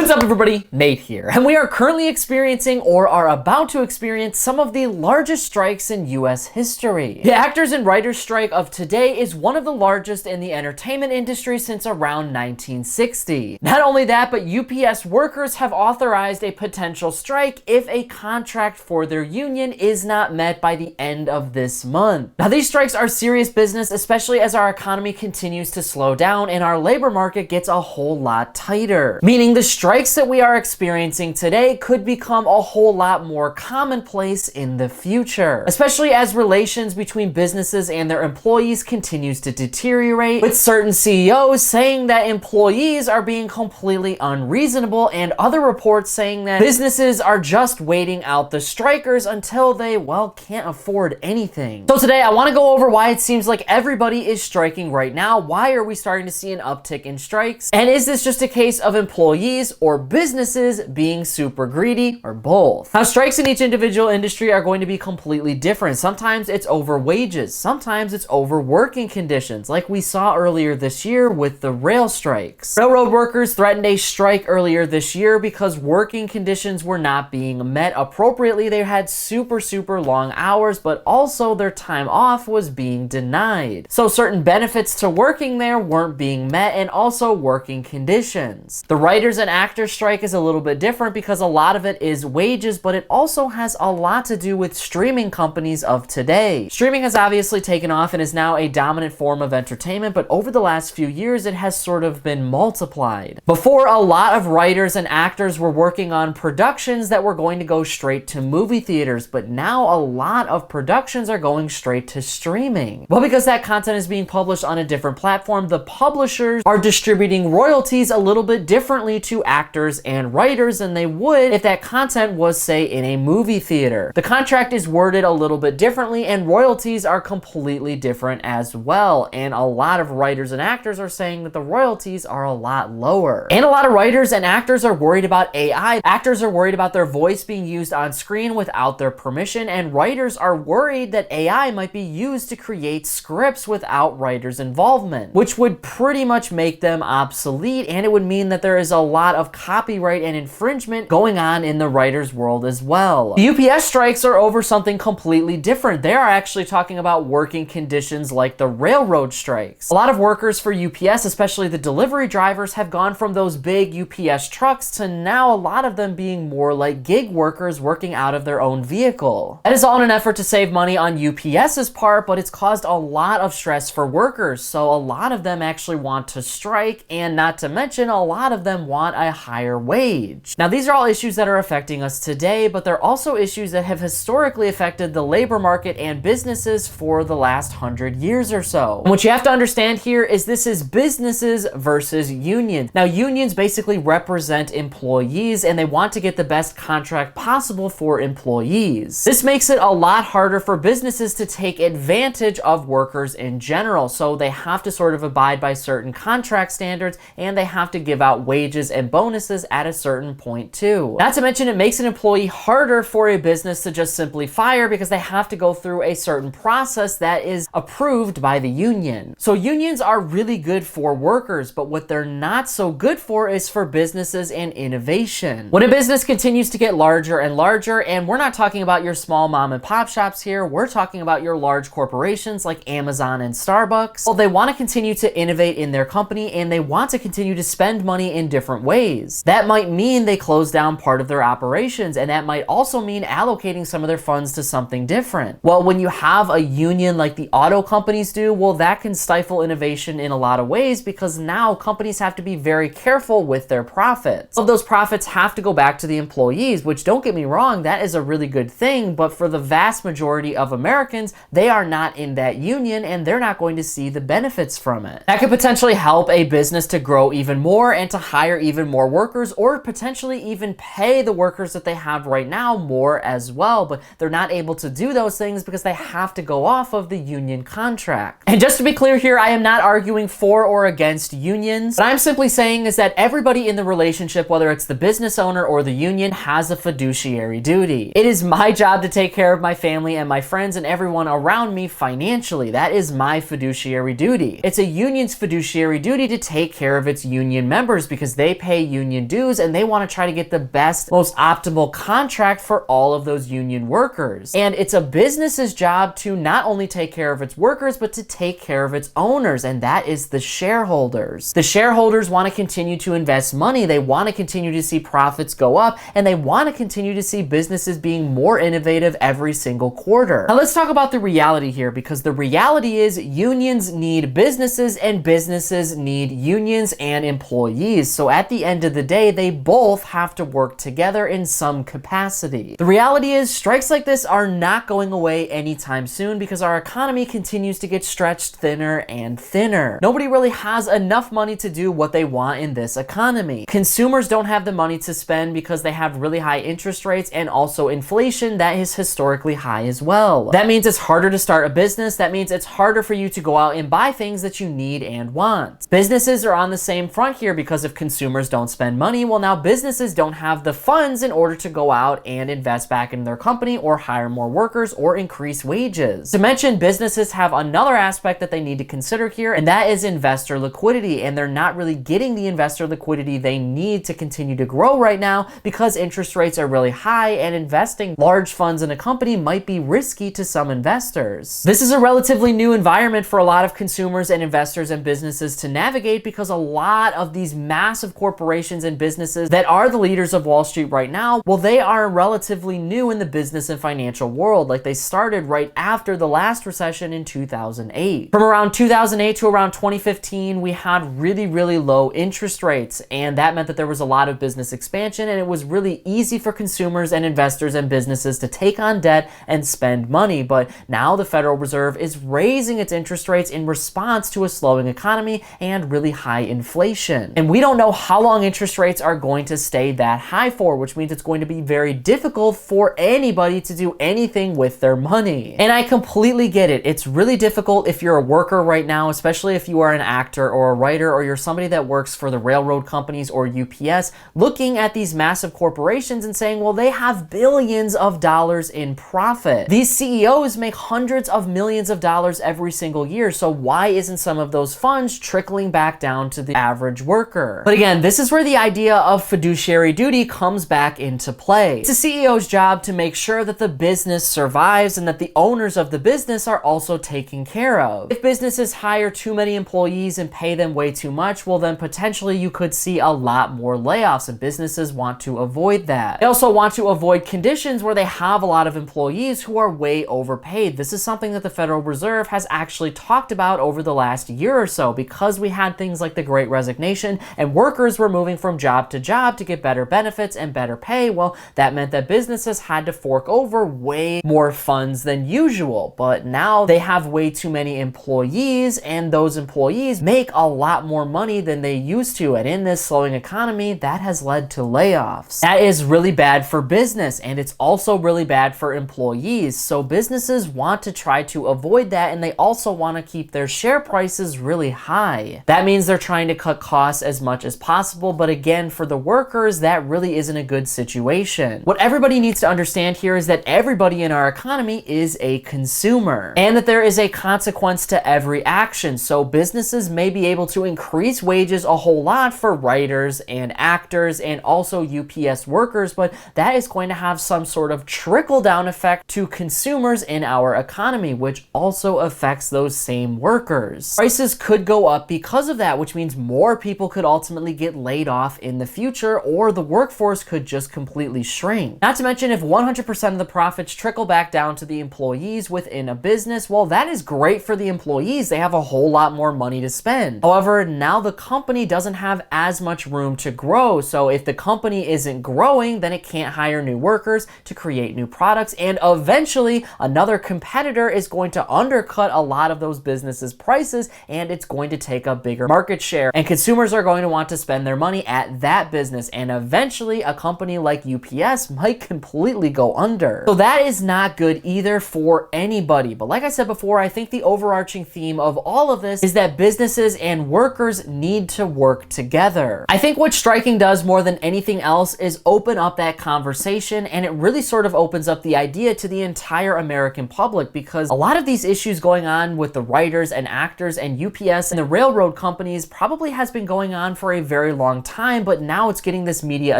What's up everybody, Nate here, and we are currently experiencing or are about to experience some of the largest strikes in US history. The actors and writers strike of today is one of the largest in the entertainment industry since around 1960. Not only that, but UPS workers have authorized a potential strike if a contract for their union is not met by the end of this month. Now these strikes are serious business, especially as our economy continues to slow down and our labor market gets a whole lot tighter. Meaning the strikes that we are experiencing today could become a whole lot more commonplace in the future, especially as relations between businesses and their employees continues to deteriorate, with certain CEOs saying that employees are being completely unreasonable and other reports saying that businesses are just waiting out the strikers until they, well, can't afford anything. So today I want to go over why it seems like everybody is striking right now. Why are we starting to see an uptick in strikes? And is this just a case of employees or businesses being super greedy, or both? Now, strikes in each individual industry are going to be completely different. Sometimes it's over wages, sometimes it's over working conditions, like we saw earlier this year with the rail strikes. Railroad workers threatened a strike earlier this year because working conditions were not being met appropriately. They had super long hours, but also their time off was being denied. So certain benefits to working there weren't being met, and also working conditions. The writers and actors strike is a little bit different because a lot of it is wages, but it also has a lot to do with streaming companies of today. Streaming has obviously taken off and is now a dominant form of entertainment, but over the last few years it has sort of been multiplied. Before, a lot of writers and actors were working on productions that were going to go straight to movie theaters, but now a lot of productions are going straight to streaming. Well, because that content is being published on a different platform, the publishers are distributing royalties a little bit differently to actors and writers than they would if that content was, say, in a movie theater. The contract is worded a little bit differently and royalties are completely different as well. And a lot of writers and actors are saying that the royalties are a lot lower. And a lot of writers and actors are worried about AI. Actors are worried about their voice being used on screen without their permission, and writers are worried that AI might be used to create scripts without writers' involvement, which would pretty much make them obsolete, and it would mean that there is a lot of copyright and infringement going on in the writer's world as well. The UPS strikes are over something completely different. They are actually talking about working conditions like the railroad strikes. A lot of workers for UPS, especially the delivery drivers, have gone from those big UPS trucks to now a lot of them being more like gig workers working out of their own vehicle. That is all in an effort to save money on UPS's part, but it's caused a lot of stress for workers. So a lot of them actually want to strike, and not to mention a lot of them want a higher wage. Now, these are all issues that are affecting us today, but they're also issues that have historically affected the labor market and businesses for the last 100 years or so. And what you have to understand here is this is businesses versus unions. Now, unions basically represent employees and they want to get the best contract possible for employees. This makes it a lot harder for businesses to take advantage of workers in general. So they have to sort of abide by certain contract standards, and they have to give out wages and bonuses at a certain point too. Not to mention, it makes an employee harder for a business to just simply fire because they have to go through a certain process that is approved by the union. So unions are really good for workers, but what they're not so good for is for businesses and innovation. When a business continues to get larger and larger, and we're not talking about your small mom and pop shops here, we're talking about your large corporations like Amazon and Starbucks. Well, they want to continue to innovate in their company and they want to continue to spend money in different ways. That might mean they close down part of their operations, and that might also mean allocating some of their funds to something different. Well, when you have a union like the auto companies do, well, that can stifle innovation in a lot of ways because now companies have to be very careful with their profits. Well, those profits have to go back to the employees, which, don't get me wrong, that is a really good thing, but for the vast majority of Americans, they are not in that union and they're not going to see the benefits from it. That could potentially help a business to grow even more and to hire even more workers, or potentially even pay the workers that they have right now more as well, but they're not able to do those things because they have to go off of the union contract. And just to be clear here, I am not arguing for or against unions. What I'm simply saying is that everybody in the relationship, whether it's the business owner or the union, has a fiduciary duty. It is my job to take care of my family and my friends and everyone around me financially. That is my fiduciary duty. It's a union's fiduciary duty to take care of its union members because they pay union dues, and they want to try to get the best, most optimal contract for all of those union workers. And it's a business's job to not only take care of its workers, but to take care of its owners, and that is the shareholders. The shareholders want to continue to invest money, they want to continue to see profits go up, and they want to continue to see businesses being more innovative every single quarter. Now let's talk about the reality here, because the reality is unions need businesses and businesses need unions and employees. So at the end of the day, they both have to work together in some capacity. The reality is strikes like this are not going away anytime soon because our economy continues to get stretched thinner and thinner. Nobody really has enough money to do what they want in this economy. Consumers don't have the money to spend because they have really high interest rates and also inflation that is historically high as well. That means it's harder to start a business. That means it's harder for you to go out and buy things that you need and want. Businesses are on the same front here because if consumers don't spend money, well, now businesses don't have the funds in order to go out and invest back in their company or hire more workers or increase wages. To mention, businesses have another aspect that they need to consider here, and that is investor liquidity, and they're not really getting the investor liquidity they need to continue to grow right now because interest rates are really high and investing large funds in a company might be risky to some investors. This is a relatively new environment for a lot of consumers and investors and businesses to navigate because a lot of these massive corporations and businesses that are the leaders of Wall Street right now, well, they are relatively new in the business and financial world. Like they started right after the last recession in 2008. From around 2008 to around 2015, we had really, really low interest rates, and that meant that there was a lot of business expansion, and it was really easy for consumers and investors and businesses to take on debt and spend money. But now the Federal Reserve is raising its interest rates in response to a slowing economy and really high inflation. And we don't know how long interest rates are going to stay that high for, which means it's going to be very difficult for anybody to do anything with their money. And I completely get it. It's really difficult if you're a worker right now, especially if you are an actor or a writer or you're somebody that works for the railroad companies or UPS, looking at these massive corporations and saying, well, they have billions of dollars in profit. These CEOs make hundreds of millions of dollars every single year, so why isn't some of those funds trickling back down to the average worker? But again, this is where the idea of fiduciary duty comes back into play. It's a CEO's job to make sure that the business survives and that the owners of the business are also taken care of. If businesses hire too many employees and pay them way too much, well then potentially you could see a lot more layoffs, and businesses want to avoid that. They also want to avoid conditions where they have a lot of employees who are way overpaid. This is something that the Federal Reserve has actually talked about over the last year or so, because we had things like the Great Resignation and workers were moving from job to job to get better benefits and better pay. Well, that meant that businesses had to fork over way more funds than usual, but now they have way too many employees, and those employees make a lot more money than they used to, and in this slowing economy, that has led to layoffs. That is really bad for business, and it's also really bad for employees, so businesses want to try to avoid that, and they also want to keep their share prices really high. That means they're trying to cut costs as much as possible, but again, for the workers, that really isn't a good situation. What everybody needs to understand here is that everybody in our economy is a consumer, and that there is a consequence to every action. So businesses may be able to increase wages a whole lot for writers and actors and also UPS workers, but that is going to have some sort of trickle-down effect to consumers in our economy, which also affects those same workers. Prices could go up because of that, which means more people could ultimately get laid off in the future, or the workforce could just completely shrink. Not to mention, if 100% of the profits trickle back down to the employees within a business, well, that is great for the employees. They have a whole lot more money to spend. However, now the company doesn't have as much room to grow. So if the company isn't growing, then it can't hire new workers to create new products, and eventually another competitor is going to undercut a lot of those businesses' prices, and it's going to take a bigger market share, and consumers are going to want to spend their money at that business, and eventually a company like UPS might completely go under. So that is not good either for anybody. But like I said before, I think the overarching theme of all of this is that businesses and workers need to work together. I think what striking does more than anything else is open up that conversation, and it really sort of opens up the idea to the entire American public, because a lot of these issues going on with the writers and actors and UPS and the railroad companies probably has been going on for a very long time, but now it's getting this media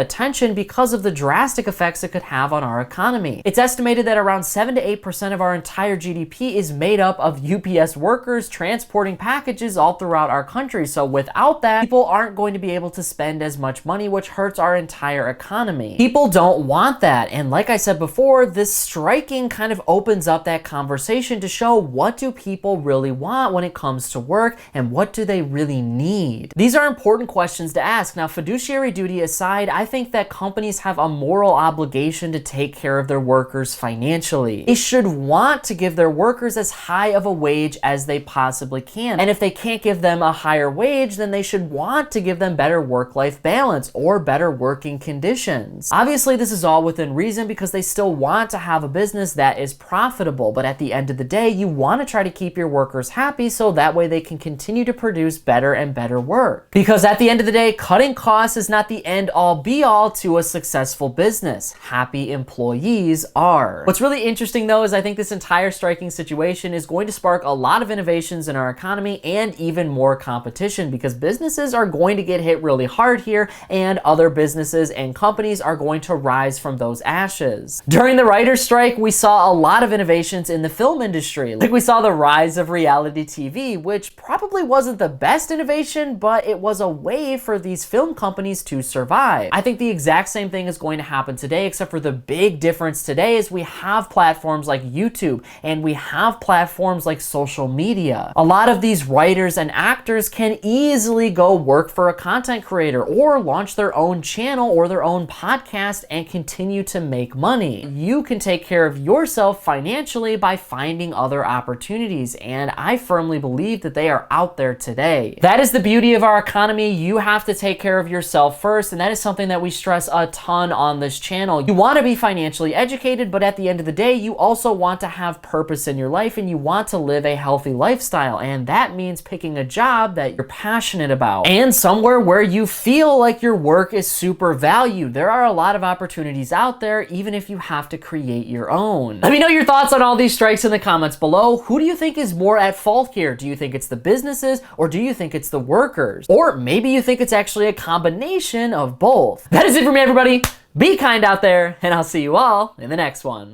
attention because of the drastic effects it could have on our economy. It's estimated that around 7 to 8% of our entire GDP is made up of UPS workers transporting packages all throughout our country. So without that, people aren't going to be able to spend as much money, which hurts our entire economy. People don't want that. And like I said before, this striking kind of opens up that conversation to show what do people really want when it comes to work and what do they really need. These are important questions to ask. Now, fiduciary duty aside, I think that companies have a moral obligation to take care of their workers financially. They should want to give their workers as high of a wage as they possibly can. And if they can't give them a higher wage, then they should want to give them better work-life balance or better working conditions. Obviously, this is all within reason because they still want to have a business that is profitable, but at the end of the day, you want to try to keep your workers happy so that way they can continue to produce better and better work. Because at the end of the day, cutting costs is not the end-all be-all to a successful business. Happy employees are. What's really interesting though is I think this entire striking situation is going to spark a lot of innovations in our economy and even more competition because businesses are going to get hit really hard here and other businesses and companies are going to rise from those ashes. During the writer's strike, we saw a lot of innovations in the film industry. Like we saw the rise of reality TV, which probably wasn't the best innovation, but it was a way for these film companies to survive. I think the exact same thing is going to happen today, except for the big difference today is we have platforms like YouTube and we have platforms like social media. A lot of these writers and actors can easily go work for a content creator or launch their own channel or their own podcast and continue to make money. You can take care of yourself financially by finding other opportunities, and I firmly believe that they are out there today. That is the beauty of our economy. You have to take care of yourself first, and that is something that we stress a ton on this channel. You want to be financially educated, but at the end of the day, you also want to have purpose in your life and you want to live a healthy lifestyle, and that means picking a job that you're passionate about and somewhere where you feel like your work is super valued. There are a lot of opportunities out there, even if you have to create your own. Let me know your thoughts on all these strikes in the comments below. Who do you think is more at fault here? Do you think it's the businesses or do you think it's the workers? Or maybe you think it's actually a combination of both. That is it for me, everybody. Be kind out there, and I'll see you all in the next one.